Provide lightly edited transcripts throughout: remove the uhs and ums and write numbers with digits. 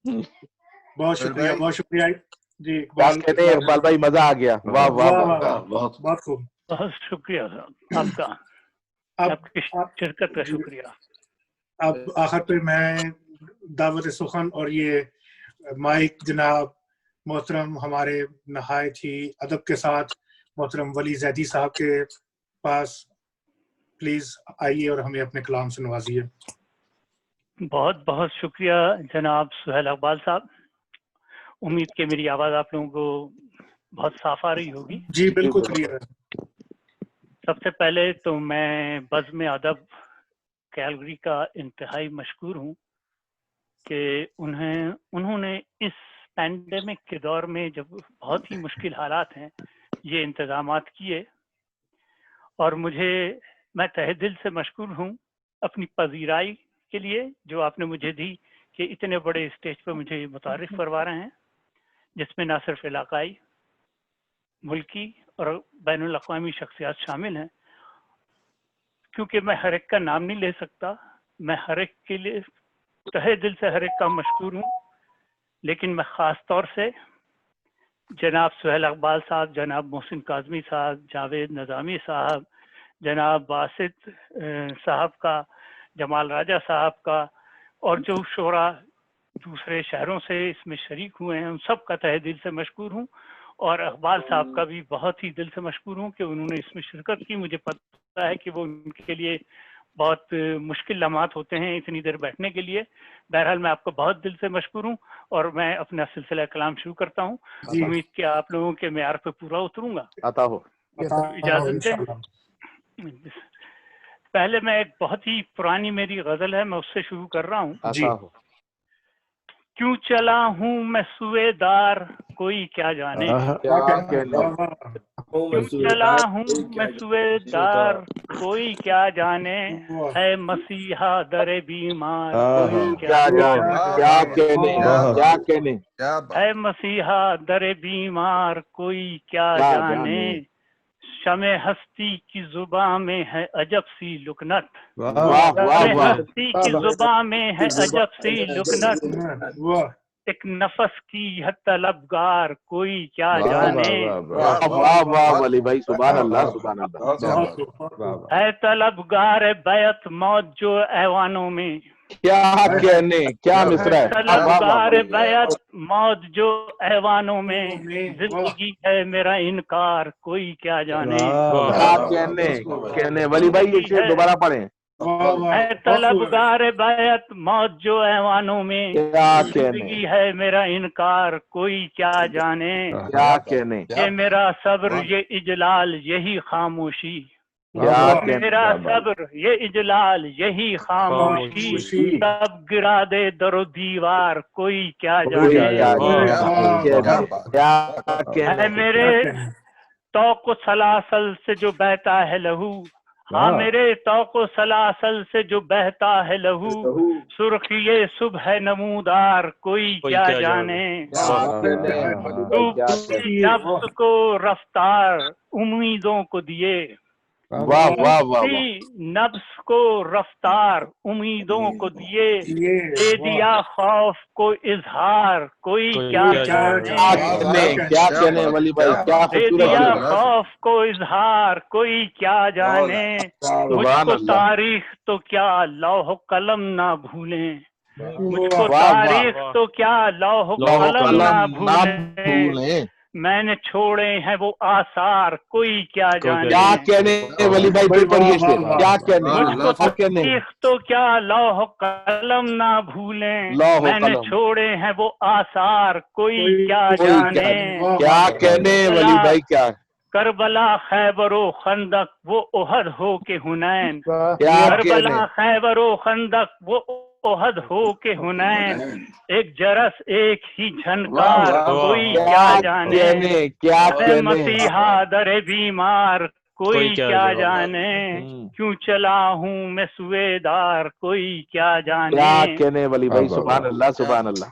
بہت شکریہ، بہت شکریہ جی کیا کہتے ہیں اقبال بھائی، مزہ آ گیا، واہ واہ واہ، بہت خوب، بہت شکریہ صاحب آپ کا، آپ کی شرکت کا شکریہ۔ اب آخر پہ میں دعوت سخن اور یہ مائک جناب محترم ہمارے نہایت ہی ادب کے ساتھ محترم ولی زیدی صاحب کے پاس پلیز آئیے اور ہمیں اپنے کلام سے نوازیے۔ بہت بہت شکریہ جناب سہیل اقبال صاحب، امید کہ میری آواز آپ لوگوں کو بہت صاف آ رہی ہوگی۔ جی بالکل کلیئر ہے۔ سب سے پہلے تو میں بزم ادب کیلگری کا انتہائی مشکور ہوں کہ انہوں نے اس پینڈیمک کے دور میں جب بہت ہی مشکل حالات ہیں یہ انتظامات کیے، اور میں تہہ دل سے مشکور ہوں اپنی پذیرائی کے لیے جو آپ نے مجھے دی کہ اتنے بڑے اسٹیج پہ مجھے متعارف کروا رہے ہیں، جس میں نہ صرف علاقائی، ملکی اور بین الاقوامی شخصیات شامل ہیں۔ کیونکہ میں ہر ایک کا نام نہیں لے سکتا، میں ہر ایک کے لیے تہہ دل سے ہر ایک کا مشکور ہوں، لیکن میں خاص طور سے جناب سہیل اقبال صاحب، جناب محسن کاظمی صاحب، جاوید نظامی صاحب، جناب باسط صاحب کا، جمال راجہ صاحب کا، اور جو شعراء دوسرے شہروں سے اس میں شریک ہوئے ہیں ان سب کا تہہ دل سے مشکور ہوں، اور اقبال صاحب کا بھی بہت ہی دل سے مشکور ہوں کہ انہوں نے اس میں شرکت کی۔ مجھے پتہ ہے کہ وہ ان کے لیے بہت مشکل لمحات ہوتے ہیں اتنی دیر بیٹھنے کے لیے۔ بہرحال میں آپ کو بہت دل سے مشکور ہوں، اور میں اپنا سلسلہ کلام شروع کرتا ہوں۔ امید کہ آپ لوگوں کے معیار پہ پورا اتروں گا۔ عطا ہو، اجازت دیں۔ پہلے میں ایک بہت ہی پرانی میری غزل ہے، میں اس سے شروع کر رہا ہوں۔ عطا ہو۔ کیوں چلا ہوں میں سوئے دار کوئی کیا جانے، کیوں چلا ہوں میں سوئے دار کوئی کیا جانے، ہے مسیحا در بیمار کوئی کیا جانے، کیا کہنے، کیا کہنے، ہے مسیحا در بیمار کوئی کیا جانے، شمع ہستی کی زباں میں ہے عجب سی لکنت، شمع ہستی کی زباں میں ہے عجب سی لکنت، ایک نفس کی ہے طلبگار کوئی کیا جانے، واہ واہ ولی بھائی، سبحان اللہ سبحان اللہ، ہے طلبگار بیعت موت جو ایوانوں میں، کیا کہنے، کیا مصرع ہے، طلبگار بیعت موت جو ایوانوں میں، زندگی ہے میرا انکار کوئی کیا جانے، کیا کہنے، کہنے، ولی بھائی یہ شعر دوبارہ پڑھیں، ہے طلبگار بیعت موت جو ایوانوں میں، کیا کہنے، زندگی ہے میرا انکار کوئی کیا جانے، کیا کہنے، یہ میرا صبر یہ اجلال یہی خاموشی، کیا میرا صبر یہ اجلال یہی خاموشی، تب گرا دے در و دیوار کوئی کیا جانے، ہے میرے توق و سلاسل سے جو بہتا ہے لہو، ہاں میرے توق و سلاسل سے جو بہتا ہے لہو، سرخی صبح نمودار کوئی کیا جانے، نفس کو رفتار امیدوں کو دیے، واہ واہ واہ، نفس کو رفتار امیدوں کو دیے، دے دیا خوف کو اظہار کوئی کیا جانے، کیا کہنے ولی بھائی، کیا دے خوبصورت دیا شعر، خوف کو اظہار کوئی کیا جانے، مجھ کو تاریخ تو کیا لوح و قلم نہ بھولیں، مجھ کو تاریخ تو کیا لوح و قلم نہ بھولیں، میں نے چھوڑے ہیں وہ آثار کوئی کیا جانے، کیا کہنے ولی بھائی، پھر پڑھیے شعر، کیا کہنے، مجھ کو تاریخ تو کیا لوح و قلم نہ بھولیں، میں نے چھوڑے ہیں وہ آثار کوئی کیا جانے، کیا کہنے ولی بھائی، کیا کربلا خیبر و خندق وہ احد ہو کے حنین، کیا کربلا خیبر و خندق وہ احد ہو کے حنین، ایک جرس ایک ہی جھنکار کوئی کیا جانے، کیا ہے مسیحا در بیمار کوئی کیا جانے، کیوں چلا ہوں میں سوئے دار کوئی کیا جانے، کیا کہنے ولی بھائی، سبحان اللہ سبحان اللہ،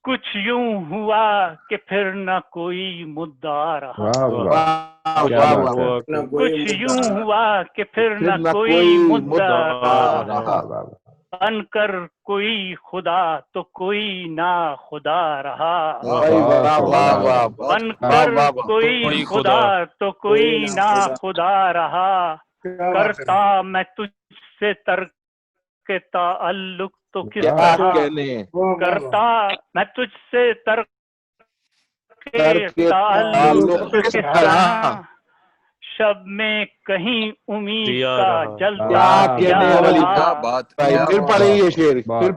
کچھ یوں ہوا کہ پھر نہ کوئی مدعا رہا، کچھ یوں ہوا کہ پھر نہ کوئی مدعا رہا، بن کر کوئی خدا تو کوئی نا خدا رہا، بن کر کوئی خدا تو کوئی نا خدا رہا، کرتا میں تجھ سے ترک تعلق تو کس طرح، کرتا میں تجھ سے ترک تعلق تو کس طرح، شب میں کہیں امید کا جلتا دیا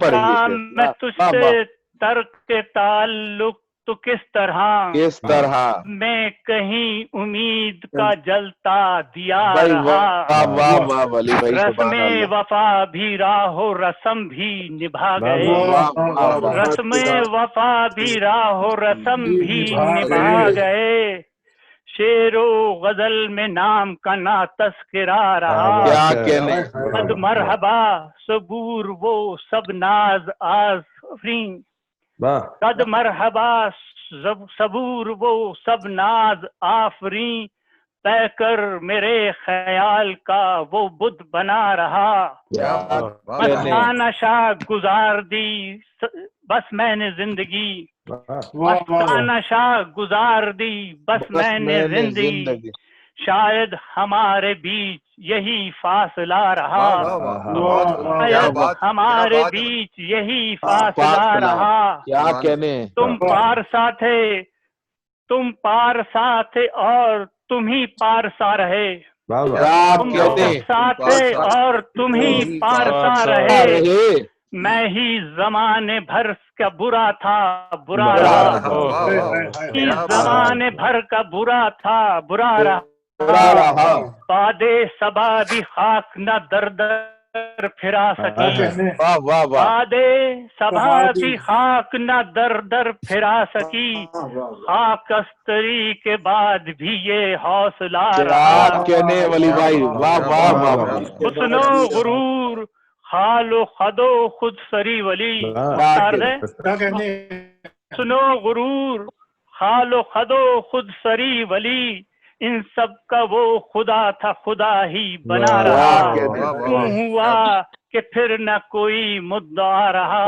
رہا، میں تجھ سے ترک تعلق تو کس طرح میں کہیں امید کا جلتا دیا رہا، رسم وفا بھی راہ و رسم بھی نبھا گئے، رسم وفا بھی راہ و رسم بھی نبھا گئے، شعر و غزل میں نام کا نا تذکرہ رہا، قد مرحبا صبور وہ سب ناز آفرین، قد مرحبا صبور وہ سب ناز آفرین، پے کر میرے خیال کا وہ بت بنا رہا، مستانہ شاہ گزار دی بس میں نے زندگی، مستانہ شاہ گزار دی بس میں نے زندگی، شاید ہمارے بیچ یہی فاصلہ رہا، شاید ہمارے بیچ یہی فاصلہ رہا، تم پارسا تھے تم پارسا تھے اور تم ہی پارسا رہے، تم پارسا تھے اور تم ہی پارسا رہے، میں ہی زمانے بھر کا برا تھا برا رہا، زمانے بھر کا برا تھا برا رہا، بادے صبا بھی خاک نہ در در پھرا سکی، بادے صبا بھی خاک نہ در در پھرا سکی، خاک استری کے بعد بھی یہ حوصلہ رہا، حسن و غرور خال و خد و خود سری ولی، حسن و غرور خال و خد و خود سری ولی، ان سب کا وہ خدا تھا خدا ہی بنا رہا، کیوں ہوا کہ پھر نہ کوئی مدعا رہا۔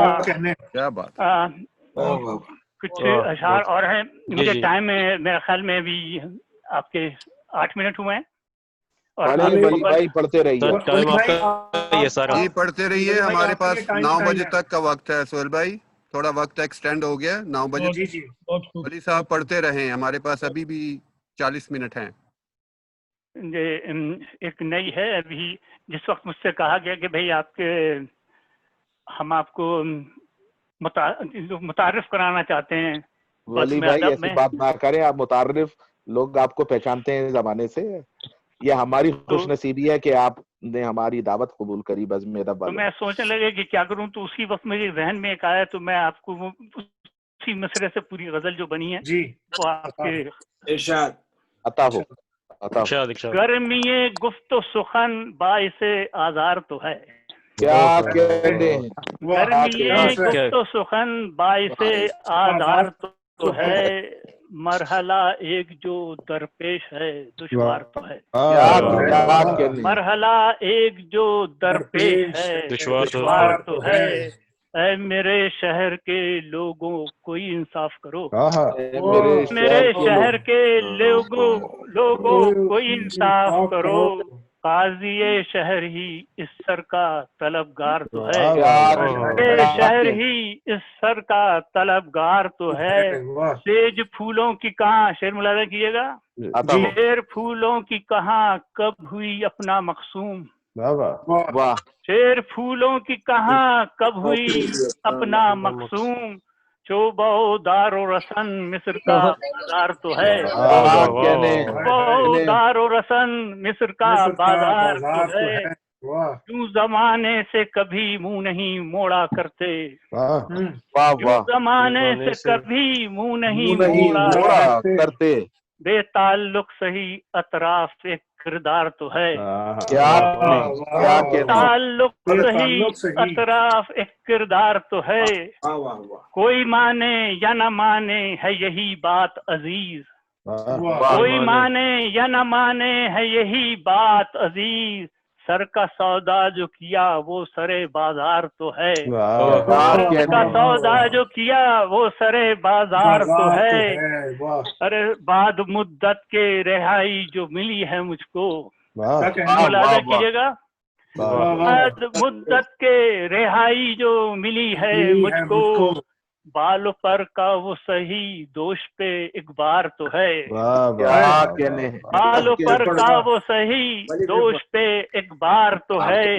کچھ اشعار اور ہیں، مجھے ٹائم میں میرے خیال میں بھی آپ کے 8 منٹ ہوئے ہیں، اور پڑھتے رہیے، جی پڑھتے رہیے، ہمارے پاس 9 بجے تک کا وقت ہے۔ سہیل بھائی تھوڑا وقت ایکسٹینڈ ہو گیا، 9 بجے ولی صاحب پڑھتے رہیں، ہمارے پاس ابھی بھی 40 منٹ ہیں۔ ایک نئی ہے، ابھی جس وقت مجھ سے کہا گیا کہ بھئی آپ کے ہم آپ کو متعارف کرانا چاہتے ہیں ولی بھائی ایسی بات نہ کریں، آپ متعارف، لوگ آپ کو پہچانتے ہیں زمانے سے، یہ ہماری خوش نصیبی ہے کہ آپ نے ہماری دعوت قبول کری بزم ادب تو میں سوچنے لگے کہ کیا کروں، تو اسی وقت میرے ذہن میں ایک آیا، تو میں آپ کو اسی مصرے سے پوری غزل جو بنی ہے وہ آپ کے ارشاد عطا ہو۔ گرمی گفت و سخن باعث آزار تو ہے، کیا کہنے، گرمی گفت و سخن باعث آزار تو ہے، مرحلہ ایک جو درپیش ہے دشوار تو ہے، مرحلہ ایک جو درپیش ہے دشوار تو ہے، اے میرے شہر کے لوگوں کوئی انصاف کرو، میرے شہر کے لوگوں کوئی انصاف کرو، قاضی شہر ہی اس سر کا طلبگار تو ہے، شہر ہی اس سر کا طلبگار تو ہے، سیج پھولوں کی کہاں، شعر ملاحظہ کیجیے گا، شیر پھولوں کی کہاں کب ہوئی اپنا مقصوم، شیر پھولوں کی کہاں کب ہوئی اپنا مقصوم، چوبہ دار و رسن مصر کا بازار تو ہے، چوبہ دار و رسن مصر کا بازار تو ہے، کیوں زمانے سے کبھی منہ نہیں موڑا کرتے، کیوں زمانے سے کبھی منہ نہیں موڑا کرتے، بے تعلق صحیح اطراف ایک کردار تو ہے، تعلق صحیح اطراف ایک کردار تو ہے، کوئی مانے یا نہ مانے ہے یہی بات عزیز، کوئی مانے یا نہ مانے ہے یہی بات عزیز، سر کا سودا جو کیا وہ سرے بازار تو ہے، سر کا سودا جو کیا وہ سرے بازار تو ہے، ارے بعد مدت کے رہائی جو ملی ہے مجھ کو، ملاحظہ کیجیے گا، بعد مدت کے رہائی جو ملی ہے مجھ کو، بال پر کا وہ صحیح دوش پہ ایک بار تو ہے، بال پر کا وہ صحیح دوش پہ ایک بار تو ہے،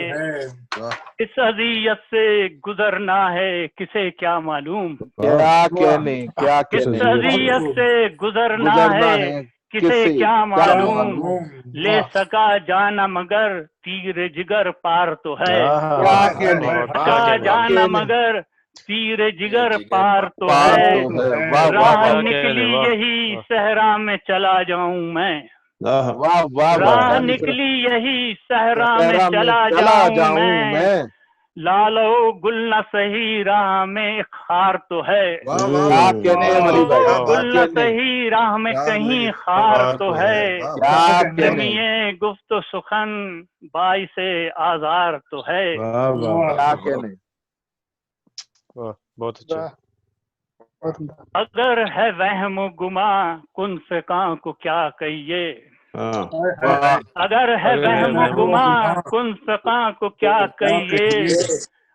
اس اذیت سے گزرنا ہے کسے کیا معلوم، اس اذیت سے گزرنا ہے کسے کیا معلوم، لے سکا جانا مگر تیر جگر پار تو ہے، سکا جانا مگر تیر جگر پار تو ہے، راہ نکلی یہی صحرا میں چلا جاؤں میں، راہ نکلی یہی صحرا میں چلا جاؤں میں، لالو گل نہ صحیح راہ میں ایک خار تو ہے، گل نہ صحیح راہ میں کہیں خار تو ہے، کمیے گفت و سخن باعث آزار تو ہے۔ بہت اچھا۔ اگر ہے وہم و گما کن فقاں کو کیا کہیے، اگر ہے وہم و گما کن فقاں کو کیا کہیے،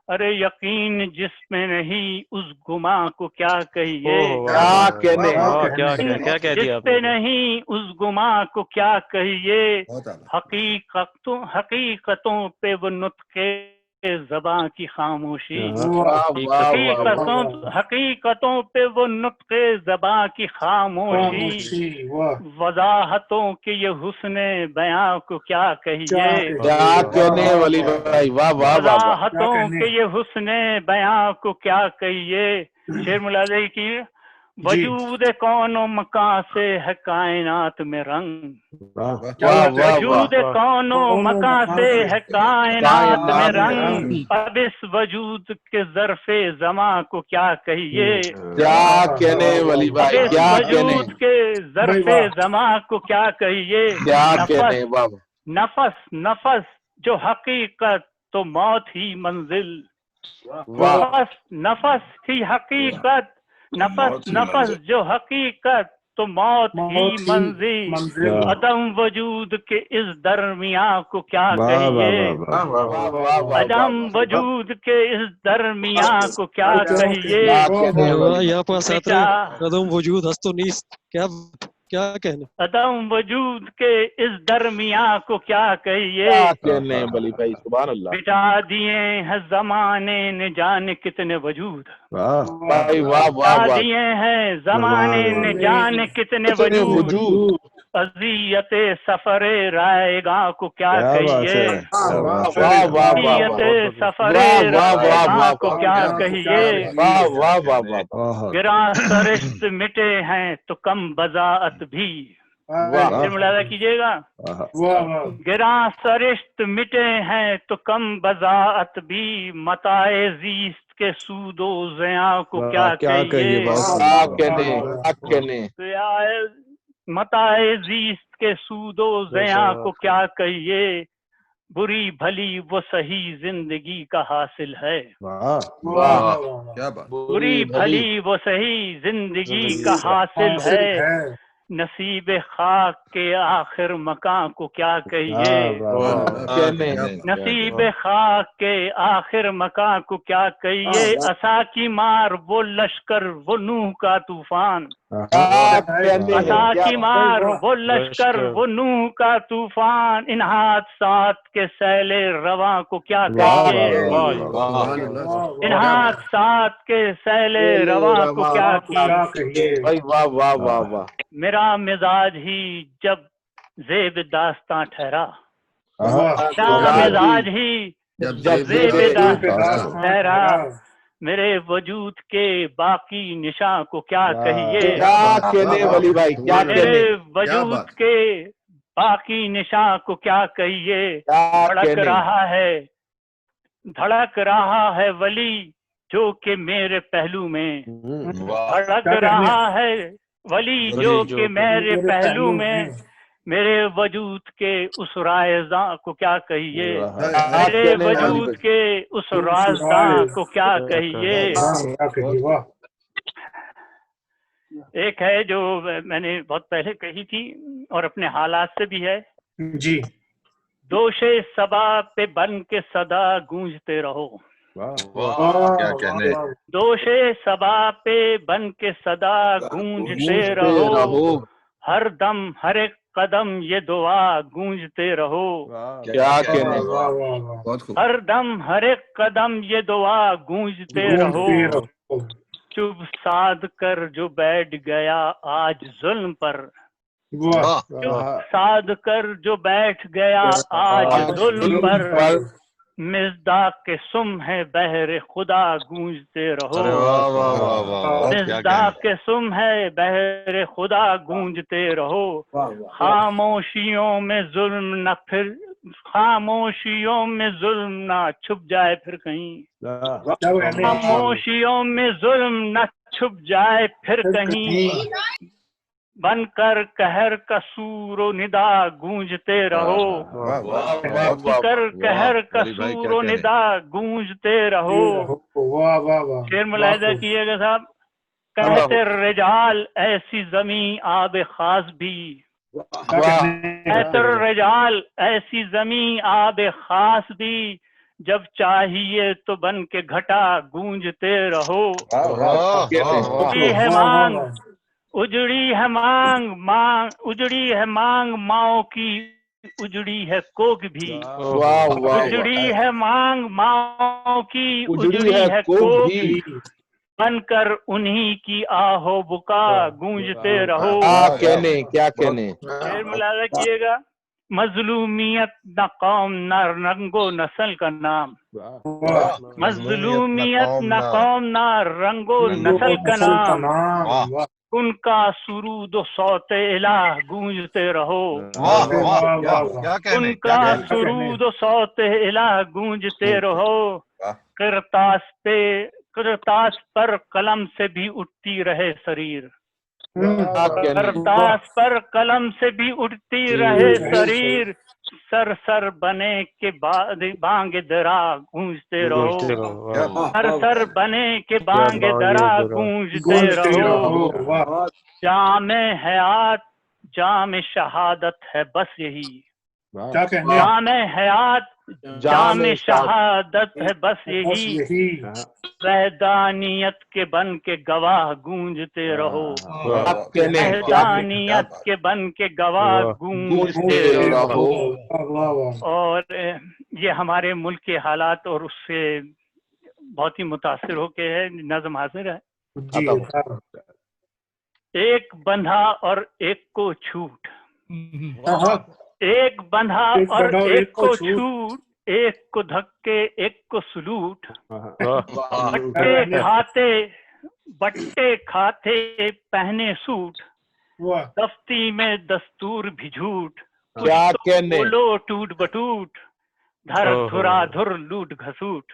ارے یقین جس میں نہیں اس گما کو کیا کہیے، جس پہ نہیں اس گما کو کیا کہیے، حقیقتوں پہ وہ نطق زباں کی خاموشی، حقیقتوں پہ وہ نطق زباں کی خاموشی، وضاحتوں کے یہ حسن بیاں کو کیا کہیے، وضاحتوں کے یہ حسن بیاں کو کیا کہیے، شعر ملاحظہ کی، وجود کون و مکان سے ہے کائنات میں رنگ، وجود کون و مکان سے ہے کائنات میں رنگ، اب اس وجود کے ظرف زماں کو کیا کہیے، اب اس وجود کے ظرف زماں کو کیا کہیے، نفس نفس جو حقیقت تو موت ہی منزل، نفس ہی حقیقت، نفس نفس جو حقیقت تو موت ہی منزل، عدم وجود کے اس درمیان کو کیا کہیے، عدم وجود کے اس درمیان کو کیا کہیے، عدم وجود ہست و نیست، کیا کہنے، عدم وجود کے اس درمیان کو کیا کہیے، بٹا دیے ہیں زمانے نے جانے کتنے وجود، بٹا دیے ہیں زمانے نے جانے کتنے وجود، اذیت سفر رائے گاہ کو کیا کہیے، اذیت سفر رائے گاہ کو کیا کہیے، گراں سرشت مٹے ہیں تو کم بضاعت بھی، ملاحظہ کیجیے گا، گراں سرشت مٹے ہیں تو کم بضاعت بھی، متاع زیست کے سود و زیاں کو کیا کہیے، متاع زیست کے سود و زیاں کو کیا کہیے، بری بھلی وہ صحیح زندگی کا حاصل ہے، بری بھلی وہ صحیح زندگی کا حاصل ہے، نصیب خاک کے آخر مکان کو کیا کہیے، نصیب خاک کے آخر مکان کو کیا کہیے، عصا کی مار وہ لشکر وہ نوح کا طوفان، عصا کی مار وہ لشکر وہ نوح کا طوفان، ان حادثات کے سیل رواں کو کیا کہیے، ان حادثات کے سیل رواں کو کیا کہیے، میرا مزاج ہی جب زیب داستاں ٹھہرا، میرا مزاج ہی جب زیب داستاں ٹھہرا، میرے وجود کے باقی نشاں کو کیا کہیے، میرے وجود کے باقی نشاں کو کیا کہیے، دھڑک رہا ہے ولی جو کہ میرے پہلو میں، دھڑک رہا ہے ولی جو کہ میرے پہلو میں، میرے وجود کے اس رازداں کو کیا کہیے، میرے وجود کے اس رازداں کو کیا کہیے. ایک ہے جو میں نے بہت پہلے کہی تھی اور اپنے حالات سے بھی ہے جی. دوشے صبا پہ بن کے صدا گونجتے رہو. کیا کہنے. دوشے صبا پہ بن کے صدا گونجتے رہو، ہر دم ہر ایک قدم یہ دعا گونجتے رہو. کیا کہنے. ہر دم ہر ایک قدم یہ دعا گونجتے رہو. چپ سادھ کر جو بیٹھ گیا آج ظلم پر، چپ سادھ کر جو بیٹھ گیا آج ظلم پر، مصداق کے سم ہے بہر خدا گونجتے رہو. مصداق کے سم ہے بہر خدا گونجتے رہو. خاموشیوں میں ظلم نہ پھر، خاموشیوں میں ظلم نہ چھپ جائے پھر کہیں، خاموشیوں میں ظلم نہ چھپ جائے پھر کہیں، بن کر قہر کا سور و ندا گونجتے رہو. بن کر قہر کا سور و ندا گونجتے رہو. شعر ملاحظہ کیے گا صاحب. کہتے رجال ایسی زمین آب خاص بھی، کہتے رجال ایسی زمین آب خاص بھی، جب چاہیے تو بن کے گھٹا گونجتے رہو. اجڑی ہے مانگ، اجڑی ہے مانگ، مانگ اجڑی ہے مانگ ماؤں کی، اجڑی ہے کوک بھی. اجڑی ہے مانگ ماؤں کی، اجڑی ہے کوک بھی، بن کر انہی کی آہو بکا گونجتے رہو. کیا کہنے. پھر ملاحظہ کیے گا. مظلومیت نہ قوم نہ رنگ و نسل کا نام، مظلومیت نہ قوم نہ رنگ و نسل کا نام، ان کا سرود و صوت الہ گونجتے رہو. ان کا سرود و صوت الہ گونجتے رہو. کرتاس پر قلم سے بھی اٹھتی رہے سریر، کرتاس پر قلم سے بھی اٹھتی رہے سریر، سر سر بنے کے بانگ درا گونجتے رہو. سر سر بنے کے بانگ درا گونجتے رہو. جام حیات جام شہادت ہے بس یہی، جام حیات جام شہادت ہے بس یہی، وحدانیت کے بن کے گواہ گونجتے رہو. وحدانیت کے بن کے گواہ گونجتے رہو. اور یہ ہمارے ملک کے حالات اور اس سے بہت ہی متاثر ہو کے ہے. نظم حاضر ہے. ایک بندھا اور ایک کو چھوٹ، ایک بندھا اور ایک کو چھوٹ، ایک کو دھکے ایک کو سلوٹ، بٹے کھاتے پہنے سوٹ، دفتی میں دستور بھی جھوٹ، بولو ٹوٹ بٹوٹ، دھر دھرا دھر لوٹ گھسوٹ.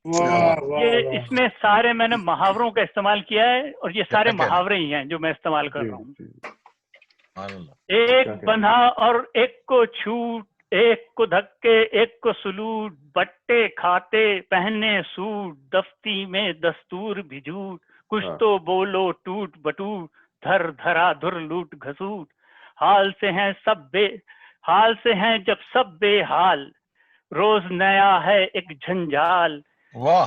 یہ اس میں سارے میں نے محاوروں کا استعمال کیا ہے اور یہ سارے محاورے ہی ہیں جو میں استعمال کر رہا ہوں. ایک بندھا اور ایک کو چھوٹ، ایک کو دھکے ایک کو سلوٹ، بٹے کھاتے پہنے سوٹ، دفتی میں دستور بھی جھوٹ، کچھ تو بولو ٹوٹ بٹوٹ، دھر دھرا دھر لوٹ گھسوٹ. حال سے ہیں جب سب بے حال، روز نیا ہے ایک جھنجال،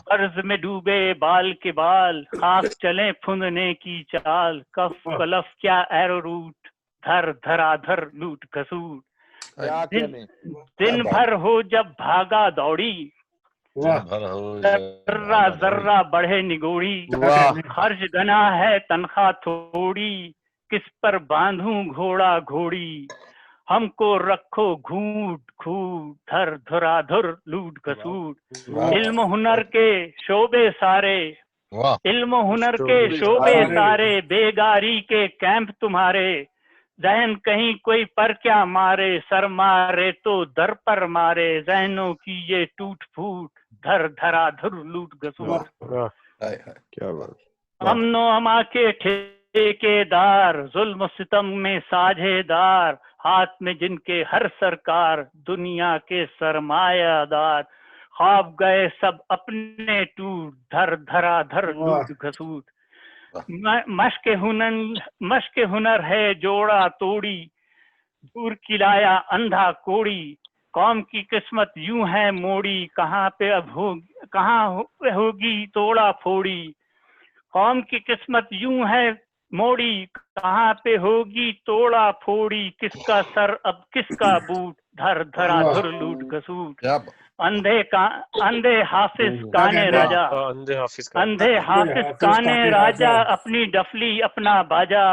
قرض میں ڈوبے بال کے بال، خاک چلیں پھندنے کی چال، کف کلف کیا ایرو روٹ، دھر دھرا دھر لوٹ گھسوٹ. دن بھر ہو جب بھاگا دوڑی، ذرہ ذرہ بڑھے نگوڑی، خرچ گنا ہے تنخواہ تھوڑی، کس پر باندھوں گھوڑا گھوڑی، ہم کو رکھو گھوٹ گھوٹ، دھر دھرا دھر لوٹ گھسوٹ. علم ہنر کے شعبے سارے، علم و ہنر کے شعبے سارے، بیگاری کے کیمپ تمہارے، ذہن کہیں کوئی پر کیا مارے، سر مارے تو در پر مارے، ذہنوں کی یہ ٹوٹ پھوٹ، دھر دھرا دھر لوٹ گھسوٹ. امن و اما کے ٹھیکے دار، ظلم و ستم میں ساجھے دار، ہاتھ میں جن کے ہر سرکار دنیا کے سرمایہ خواب گئے سب اپنے ٹوٹ دھر دھرا دھر لوٹ گھسوٹ مشق ہنر ہے جوڑا توڑی دور کلایا اندھا کوڑی قوم کی قسمت یوں ہے موڑی کہاں ہوگی توڑا پھوڑی قوم کی قسمت یوں ہے موڑی کہاں پہ ہوگی توڑا پھوڑی کس کا سر اب کس کا بوٹ دھر دھرا دھر لوٹ گھسوٹ اندھے حافظ کانے راجا اپنی ڈفلی اپنا باجا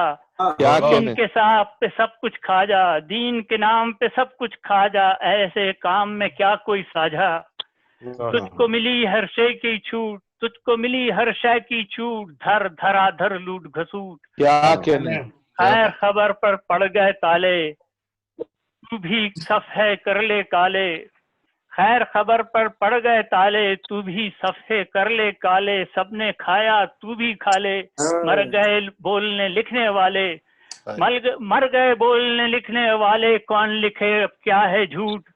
دین کے ساتھ پہ سب کچھ کھا جا دین کے نام پہ سب کچھ کھا جا ایسے کام میں کیا کوئی ساجھا تجھ کو ملی ہر شے کی چھوٹ تجھ کو ملی ہر شے کی چھوٹ دھر دھرا دھر لوٹ گھسوٹ خیر خبر پر پڑ گئے تالے تو بھی صفحے کر لے کالے خیر خبر پر پڑ گئے تالے تو بھی صفحے کر لے کالے سب نے کھایا تو بھی کھا لے مر گئے بولنے لکھنے والے مر گئے بولنے لکھنے والے کون لکھے اب کیا ہے جھوٹ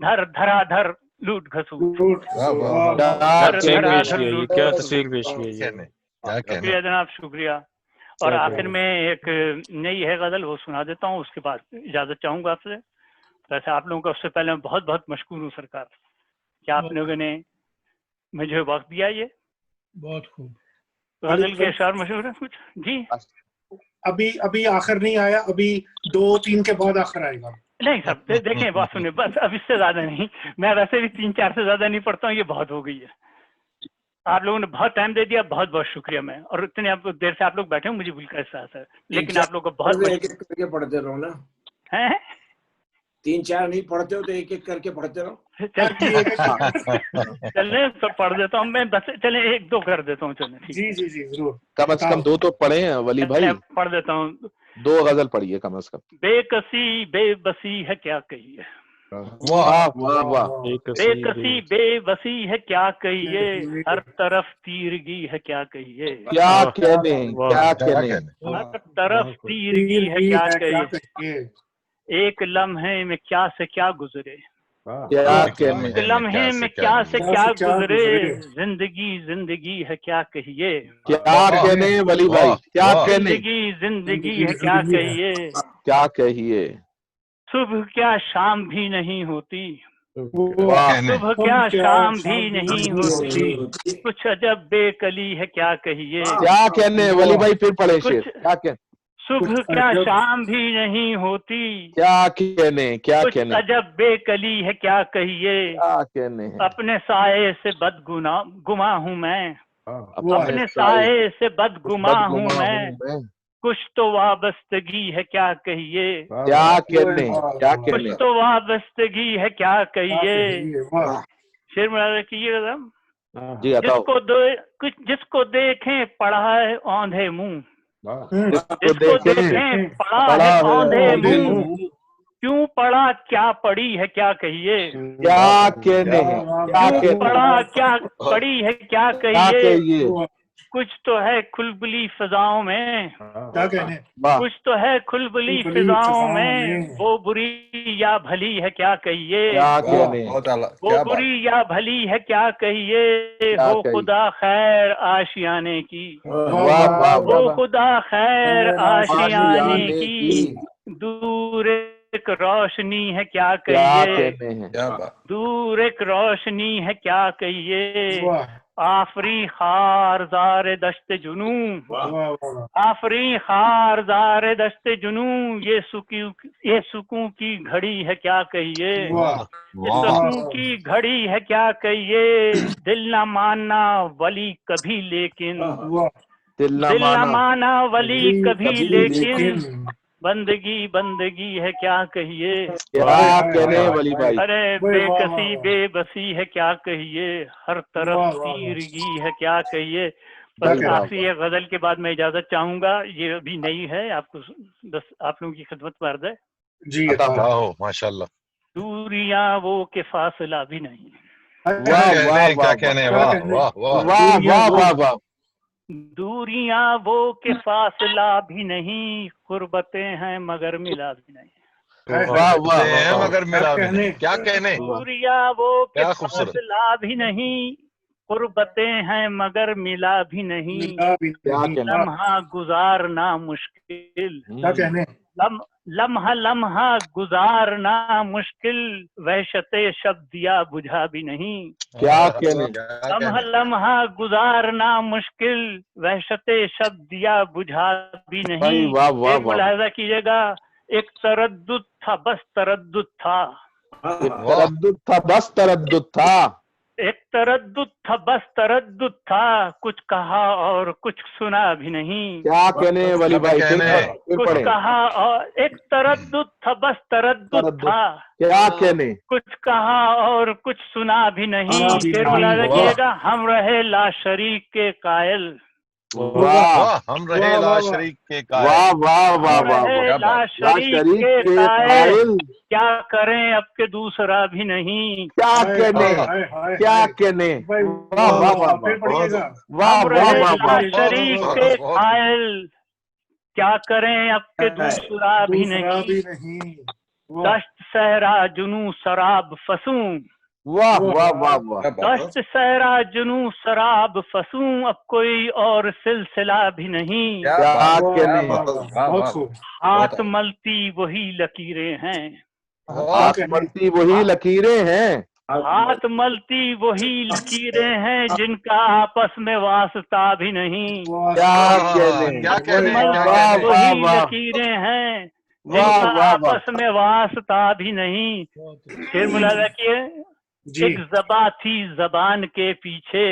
دھر دھرا دھر لوٹ گھسوٹ شکریہ جناب شکریہ. اور آخر میں ایک نئی ہے غزل وہ سنا دیتا ہوں, اس کے بعد اجازت چاہوں گا آپ سے. ویسے آپ لوگوں کا اس سے پہلے میں بہت بہت مشکور ہوں سرکار کہ آپ لوگوں نے مجھے وقت دیا. یہ بہت خوب. غزل کے اشعار مشہور ہیں کچھ جی؟ ابھی آخر نہیں آیا, ابھی 2-3 کے بعد آخر آئے گا. نہیں سب دیکھیں بات سنیں بس, اب اس سے زیادہ نہیں. میں ویسے بھی 3-4 سے زیادہ نہیں پڑھتا ہوں, یہ بہت ہو گئی ہے. آپ لوگوں نے بہت ٹائم دے دیا, بہت بہت شکریہ. میں اور اتنے آپ دیر سے آپ لوگ بیٹھے ہوں مجھے بالکل احساس ہے, لیکن آپ لوگ کو بہت پڑھتے رہو نا. 3-4 نہیں پڑھتے ہو تو ایک ایک کر کے پڑھتے رہو. چلیں تو پڑھ دیتا ہوں میں, بس چلیں 1-2 کر دیتا ہوں. چلیں جی جی جی ضرور, کم از کم 2 تو پڑھیں ولی بھائی. پڑھ دیتا ہوں 2 غزل پڑھیے کم از کم. بے کسی بے بسی ہے کیا کہیے, بے کسی بے بسی ہے کیا کہیے, ہر طرف تیرگی ہے کیا کہیے, کیا کہنے ہر طرف تیرگی ہے کیا کہیے, ایک لمحے میں کیا سے کیا گزرے, ایک لمحے میں کیا سے کیا گزرے, زندگی ہے کیا کہیے, کیا کہنے ولی بھائی, کیا کہنے زندگی ہے کیا کہیے, کیا کہیے. صبح کیا شام بھی نہیں ہوتی, صبح کیا شام بھی نہیں ہوتی, کچھ عجب بے کلی ہے کیا کہیے, کیا کہنے ولی بھائی پھر پڑھے شعر. کیا کہنے صبح کیا شام بھی نہیں ہوتی, کیا کہنے کیا کہنے, عجب بے کلی ہے کیا کہیے, کیا کہنے. اپنے سائے سے بدگما ہوں میں, اپنے سائے سے بدگما ہوں میں, کچھ تو وابستگی ہے کیا کہیے, کیا کہنے کیا کچھ کہنے. تو وابستگی ہے کیا کہیے. شعر ملازہ کیجیے گا. جی جس کو دیکھیں پڑا ہے اوندھے منہ, جس کو دیکھیں پڑا ہے اوندھے منہ, کیوں پڑا کیا پڑی ہے کیا کہیے, کیا کہنے کیوں پڑا کیا پڑی ہے کیا کہیے, کچھ تو ہے کھلبلی فضاؤں میں, کچھ تو ہے کھلبلی فضاؤں میں, وہ بری یا بھلی ہے کیا کہیے, وہ بری یا بھلی ہے کیا کہیے, ہو خدا خیر آشیانے کی, ہو خدا خیر آشیانے کی, دور ایک روشنی ہے کیا کہیے, دور ایک روشنی ہے کیا کہیے, آفری خار زار دشت جنوں, آفری خار زار دشت جنوں, یہ سکون کی گھڑی ہے کیا کہیے, یہ سکون کی گھڑی ہے کیا کہیے, دل نہ ماننا ولی کبھی لیکن, دل نہ مانا ولی کبھی لیکن, بندگی ہے کیا کہیے, کیا کہنے ولی بھائی. ارے بے کسی بے بسی ہے کیا کہیے, ہر طرف تیرگی ہے کیا کہیے. بس آخری ایک غزل کے بعد میں اجازت چاہوں گا, یہ ابھی نئی ہے, آپ کو بس آپ لوگوں کی خدمت میں عرض ہے. جی ماشاء اللہ. دوریاں وہ کہ فاصلہ بھی نہیں, دوریاں وہ کہ فاصلہ بھی نہیں, قربتیں ہیں مگر ملا بھی نہیں, مگر ملا بھی نہیں. کیا کہنے, کیا خوبصورت. لا بھی نہیں, قربتیں ہیں مگر ملا بھی نہیں, لمحہ گزارنا مشکل, لمحہ لمحہ گزارنا مشکل, وحشت شب دیا بجھا بھی نہیں. کیا کہنے, لمحہ لمحہ گزارنا مشکل, وحشت شب دیا بجھا بھی نہیں. ایک ملاحظہ کیجیے گا, ایک تردد تھا بس تردد تھا, تردد تھا بس تردد تھا, ایک تردد تھا بس تردد تھا, کچھ کہا اور کچھ سنا بھی نہیں. کیا کہنے ولی بھائی, کچھ کہا اور ایک تردد تھا بس تردد تھا, کیا کہنے, کچھ کہا اور کچھ سنا بھی نہیں. پھر ملاحظہ کیے گا, ہم رہے لا شریک کے قائل, ہم رہے لا شریک کے قائل, واہ واہ واہ واہ, لا شریک کے قائل, کیا کریں اب کے دوسرا بھی نہیں. کیا کہنے, کیا کہنے, واہ واہ واہ واہ واہ واہ, شریک کے قائل, کیا کریں اب کے دوسرا بھی نہیں. دشت صحرا جنوں سراب فسوں, واہ واہ واہ واہ, دشت صحرا جنوں سراب فسوں, اب کوئی اور سلسلہ بھی نہیں. کیا کہنے, ہاتھ ملتی وہی لکیریں ہیں, ہاتھ ملتی وہی لکیریں ہیں, ہاتھ ملتی وہی لکیریں ہیں, جن کا آپس میں واسطہ بھی نہیں. کیا کہنے, وہی لکیریں ہیں, جن کا آپس میں واسطہ بھی نہیں. پھر ملاحظہ کیے, ایک زباں تھی زبان کے پیچھے,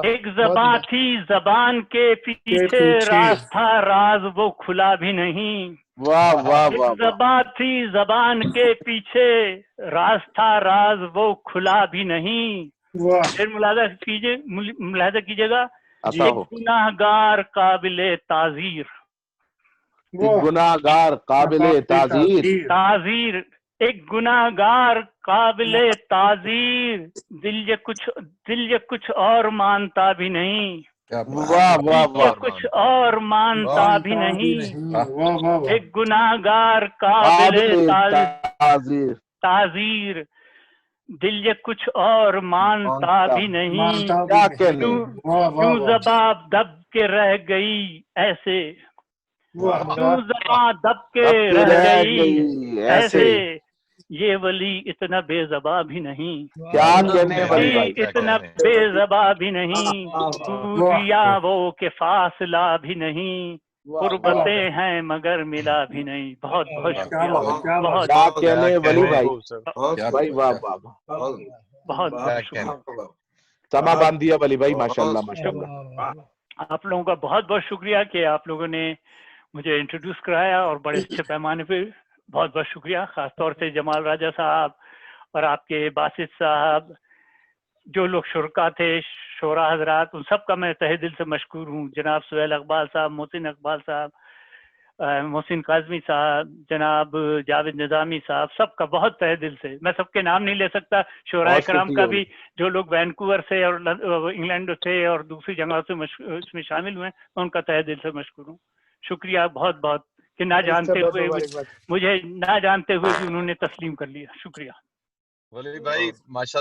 ایک زباں تھی زبان کے پیچھے, راز تھا راز وہ کھلا بھی نہیں. واہ واہ ایک واہ, زباں تھی زبان کے پیچھے, راز تھا راز وہ کھلا بھی نہیں. پھر ملاحظہ کیجیے گا, ایک گناہ گار قابل تعزیر, گناہ گار قابل تعزیر, ایک گناہ گار قابل تعزیر, دل یہ کچھ اور مانتا بھی نہیں. واہ واہ واہ, کچھ اور مانتا بھی نہیں. ایک گناہ گار قابل تعزیر, دل یہ کچھ اور مانتا بھی نہیں. کیا کہنے, کیوں زباں دب کے رہ گئی ایسے, کیوں زباں دب کے رہ گئی ایسے, یہ ولی اتنا بے زباں بھی نہیں. کیا کہنے ولی بھائی, اتنا بے زباں بھی نہیں. دیا وہ کہ فاصلہ بھی نہیں, قربتیں ہیں مگر ملا بھی نہیں. بہت بہت شکریہ, بہت کیا کہنے ولی بھائی, واہ واہ واہ, بہت بہت شکریہ. سما باندھ دیا ولی بھائی, ماشاء اللہ ماشاء اللہ. آپ لوگوں کا بہت بہت شکریہ کہ آپ لوگوں نے مجھے انٹروڈیوس کرایا, اور بڑے اچھے پیمانے پہ بہت بہت شکریہ. خاص طور سے جمال راجہ صاحب اور آپ کے باسط صاحب, جو لوگ شرکا تھے, شورا حضرات, ان سب کا میں تہہ دل سے مشکور ہوں. جناب سہیل اقبال صاحب, محسن اقبال صاحب, محسن کاظمی صاحب, جناب جاوید نظامی صاحب, سب کا بہت تہہ دل سے. میں سب کے نام نہیں لے سکتا, شورائے کرام کا بھی, جو لوگ وینکوور سے اور انگلینڈ سے اور دوسری جگہوں سے اس میں شامل ہوئے, میں ان کا تہہ دل سے مشکور ہوں. شکریہ بہت بہت, کہ نہ جانتے ہوئے مجھے نہ جانتے ہوئے بھی انہوں نے تسلیم کر لیا. شکریہ. ولی بھائی ماشاء اللہ.